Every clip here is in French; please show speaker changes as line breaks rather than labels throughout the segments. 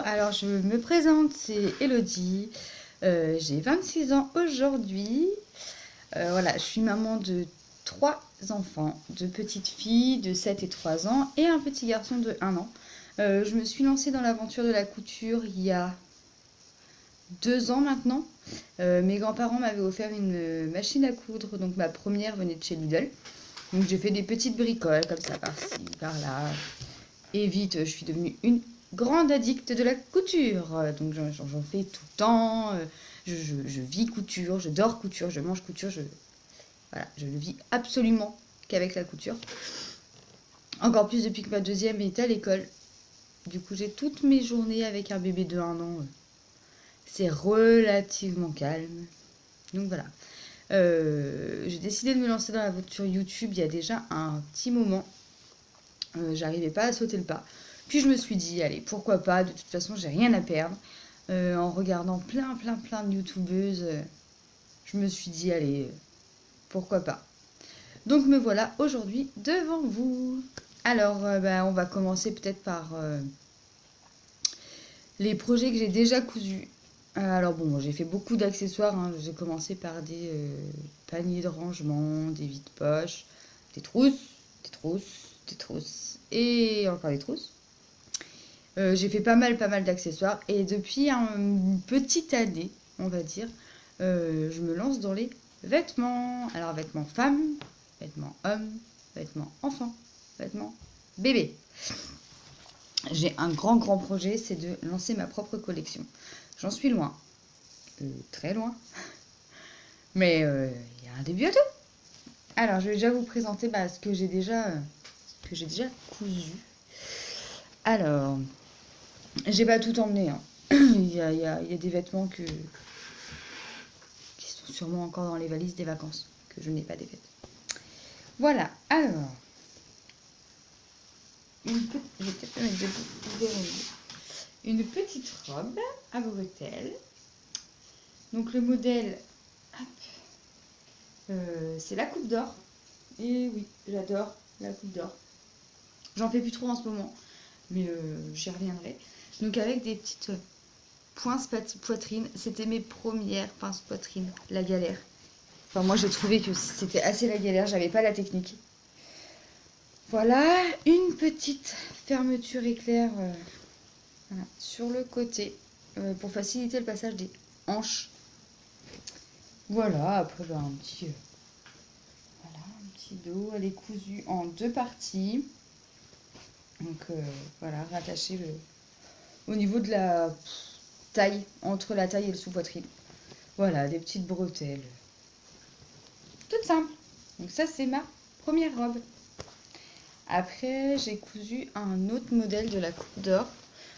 alors je me présente, c'est Elodie. J'ai 26 ans aujourd'hui. Voilà, je suis maman de 3 enfants, 2 petites filles de 7 et 3 ans et un petit garçon de 1 an. Je me suis lancée dans l'aventure de la couture il y a 2 ans maintenant. Mes grands-parents m'avaient offert une machine à coudre, donc ma première venait de chez Lidl. Donc j'ai fait des petites bricoles comme ça, par-ci, par-là. Et vite, je suis devenue une grande addicte de la couture. Donc j'en fais tout le temps. Je vis couture, je dors couture, je mange couture. Voilà, je ne vis absolument qu'avec la couture. Encore plus depuis que ma deuxième est à l'école. Du coup, j'ai toutes mes journées avec un bébé de 1 an. C'est relativement calme. Donc voilà. J'ai décidé de me lancer dans l'aventure YouTube il y a déjà un petit moment. J'arrivais pas à sauter le pas. Puis je me suis dit, allez, pourquoi pas, de toute façon, j'ai rien à perdre. En regardant plein de youtubeuses, je me suis dit, allez, pourquoi pas. Donc me voilà aujourd'hui devant vous. Alors, on va commencer peut-être par les projets que j'ai déjà cousus. Alors bon, j'ai fait beaucoup d'accessoires, hein. J'ai commencé par des paniers de rangement, des vides-poches, des trousses et encore des trousses. J'ai fait pas mal d'accessoires et depuis une petite année, on va dire, je me lance dans les vêtements. Alors vêtements femmes, vêtements hommes, vêtements enfants, vêtements bébés. J'ai un grand projet, c'est de lancer ma propre collection. J'en suis loin, très loin, mais il y a un début à tout. Alors je vais déjà vous présenter ce que j'ai déjà cousu. Alors, j'ai pas tout emmené, hein. Il y a des vêtements qui sont sûrement encore dans les valises des vacances, que je n'ai pas défaites. Voilà, alors. Je vais peut-être mettre une petite robe à bretelles. Donc le modèle, c'est la coupe d'or. Et oui, j'adore la coupe d'or. J'en fais plus trop en ce moment, mais j'y reviendrai. Donc avec des petites pinces poitrine, c'était mes premières pinces poitrine, la galère. Enfin moi j'ai trouvé que c'était assez la galère, j'avais pas la technique. Voilà, une petite fermeture éclair voilà, sur le côté pour faciliter le passage des hanches. Voilà, après un petit dos, elle est cousue en 2 parties. Donc voilà, rattaché au niveau de la taille, entre la taille et le sous-poitrine. Voilà, des petites bretelles. Toutes simples. Donc ça, c'est ma première robe. Après, j'ai cousu un autre modèle de la coupe d'or.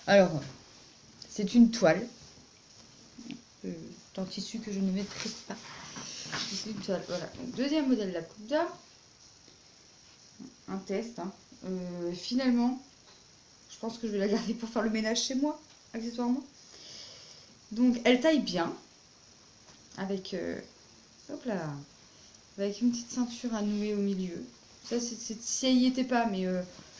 Alors, c'est une toile. En tissu que je ne maîtrise pas. C'est une toile, voilà. Donc, deuxième modèle de la coupe d'or. Un test, hein. Finalement, je pense que je vais la garder pour faire le ménage chez moi, accessoirement. Donc, elle taille bien. Avec, avec une petite ceinture à nouer au milieu. Ça, si elle n'y était pas, mais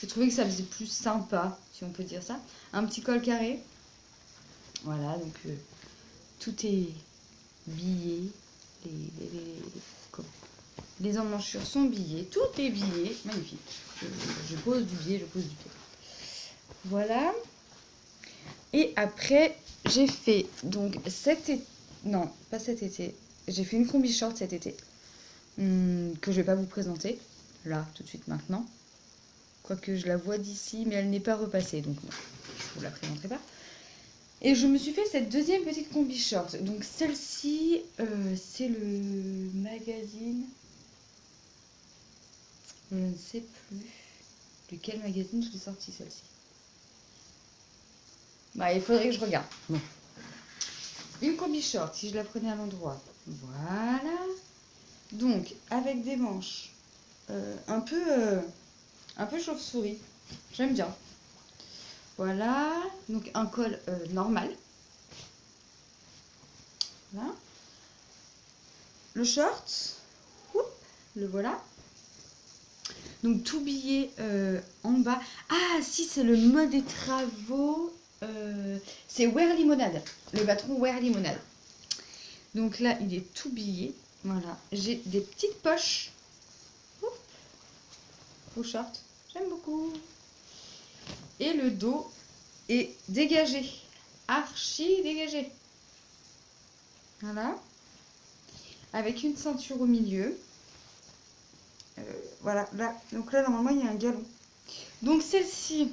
j'ai trouvé que ça faisait plus sympa, si on peut dire ça. Un petit col carré. Voilà, donc tout est biais. Les emmanchures sont biais. Tout est biais. Magnifique. Je pose du biais, je pose du pied. Voilà. Et après, j'ai fait donc cet été. Non, pas cet été. J'ai fait une combi short cet été. Que je vais pas vous présenter. Là, tout de suite maintenant. Quoique je la vois d'ici, mais elle n'est pas repassée. Donc, bon, je vous la présenterai pas. Et je me suis fait cette deuxième petite combi short. Donc, celle-ci, c'est le magazine. Je ne sais plus de quel magazine je l'ai sorti, celle-ci. Il faudrait que je regarde. Bon. Une combi short, si je la prenais à l'endroit. Voilà. Donc, avec des manches un peu chauve-souris. J'aime bien. Voilà. Donc, un col normal. Voilà. Le short. Le voilà. Donc, tout billet en bas. Ah, si, c'est le mode des travaux. C'est Ware Limonade, le patron Ware Limonade. Donc là, il est tout biillé. Voilà, j'ai des petites poches. Au short, j'aime beaucoup. Et le dos est dégagé, archi dégagé. Voilà, avec une ceinture au milieu. Voilà, là, donc là normalement il y a un galon. Donc celle-ci,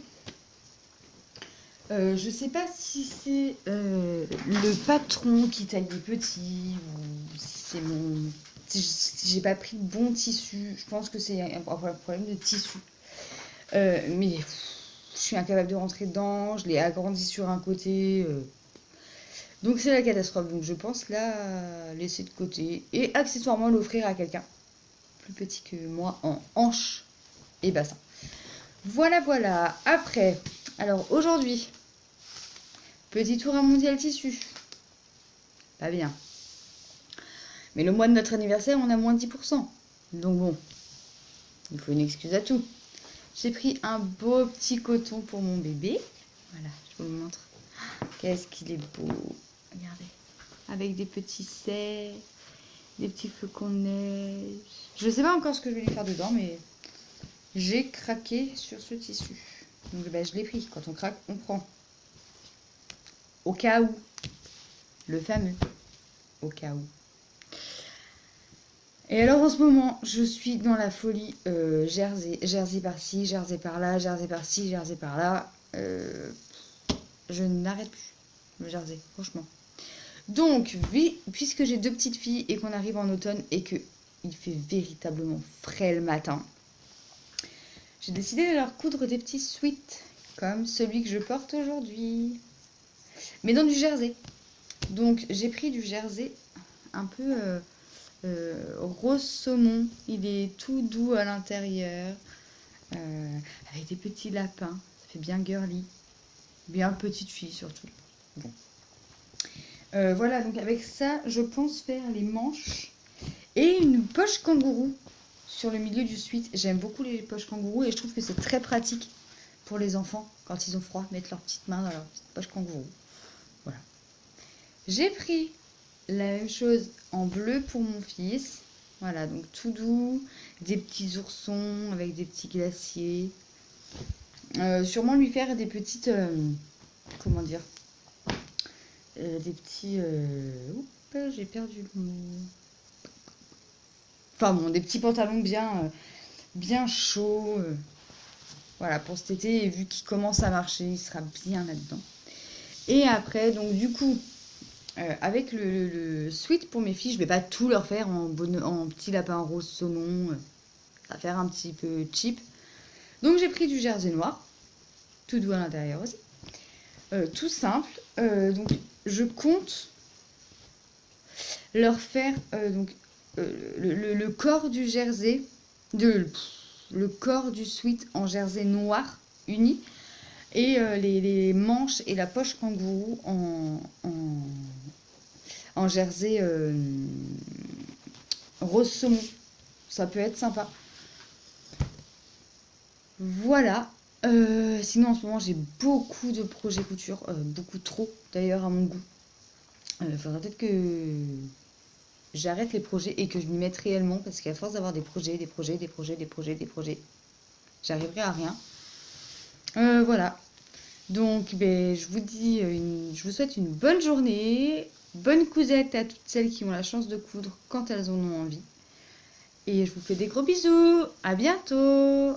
je sais pas si c'est le patron qui taille des petits ou si c'est mon... Si j'ai pas pris le bon tissu, je pense que c'est un problème de tissu. Mais je suis incapable de rentrer dedans, je l'ai agrandi sur un côté. Donc c'est la catastrophe. Donc je pense la laisser de côté et accessoirement l'offrir à quelqu'un plus petit que moi en hanche et bassin. Voilà, voilà. Après, alors aujourd'hui, petit tour à mondial tissu. Pas bien. Mais le mois de notre anniversaire, on a moins de 10%. Donc bon, il faut une excuse à tout. J'ai pris un beau petit coton pour mon bébé. Voilà, je vous le montre. Qu'est-ce qu'il est beau. Regardez. Avec des petits cerfs, des petits flocons de neige. Je ne sais pas encore ce que je vais lui faire dedans, mais j'ai craqué sur ce tissu. Donc ben, je l'ai pris. Quand on craque, on prend. Au cas où. Le fameux. Au cas où. Et alors en ce moment, je suis dans la folie jersey. Jersey par-ci, jersey par-là, jersey par-ci, jersey par-là. Je n'arrête plus le jersey, franchement. Donc, puisque j'ai deux petites filles et qu'on arrive en automne et qu'il fait véritablement frais le matin, j'ai décidé de leur coudre des petits sweats, comme celui que je porte aujourd'hui. Mais dans du jersey. Donc, j'ai pris du jersey un peu... rose saumon, il est tout doux à l'intérieur, avec des petits lapins, ça fait bien girly, bien petite fille surtout. Bon. Voilà, donc avec ça, je pense faire les manches et une poche kangourou sur le milieu du sweat. J'aime beaucoup les poches kangourou et je trouve que c'est très pratique pour les enfants quand ils ont froid, mettre leurs petites mains dans leur petite poche kangourou. Voilà. J'ai pris la même chose en bleu pour mon fils. Voilà, donc tout doux, des petits oursons avec des petits glaciers. Sûrement lui faire des petites... comment dire des petits... oups, j'ai perdu le mot. Enfin bon, des petits pantalons bien chauds. Voilà, pour cet été, et vu qu'il commence à marcher, il sera bien là-dedans. Et après, donc du coup... avec le sweat pour mes filles, je vais pas tout leur faire en petit lapin rose saumon. Ça va faire un petit peu cheap. Donc j'ai pris du jersey noir, tout doux à l'intérieur aussi. Tout simple. Donc je compte leur faire le corps du jersey, le corps du sweat en jersey noir uni. Et les manches et la poche kangourou en jersey rose saumon. Ça peut être sympa. Voilà. Sinon, en ce moment, j'ai beaucoup de projets couture. Beaucoup trop, d'ailleurs, à mon goût. Il faudrait peut-être que j'arrête les projets et que je m'y mette réellement. Parce qu'à force d'avoir des projets, j'arriverai à rien. Voilà. Donc, ben, je vous souhaite une bonne journée, bonne cousette à toutes celles qui ont la chance de coudre quand elles en ont envie. Et je vous fais des gros bisous. À bientôt!